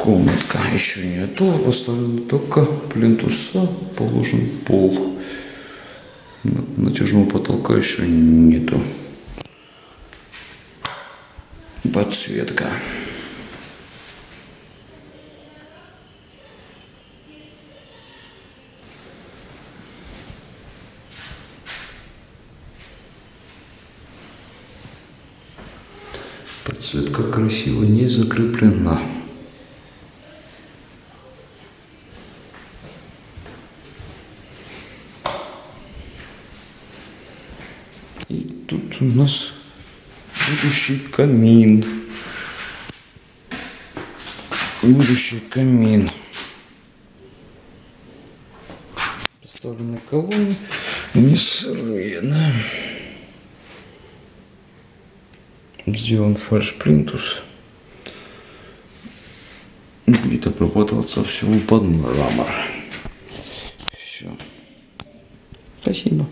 комнатка еще нету, поставлена только плинтуса, положен пол. Натяжного потолка еще нету. Подсветка. Подсветка красиво не закреплена. И тут у нас будущий камин. Будущий камин. Поставлены колонны, не сырые, да? Сделан фальш-плинтус. Будет обрабатываться всего под мрамор. Все. Спасибо.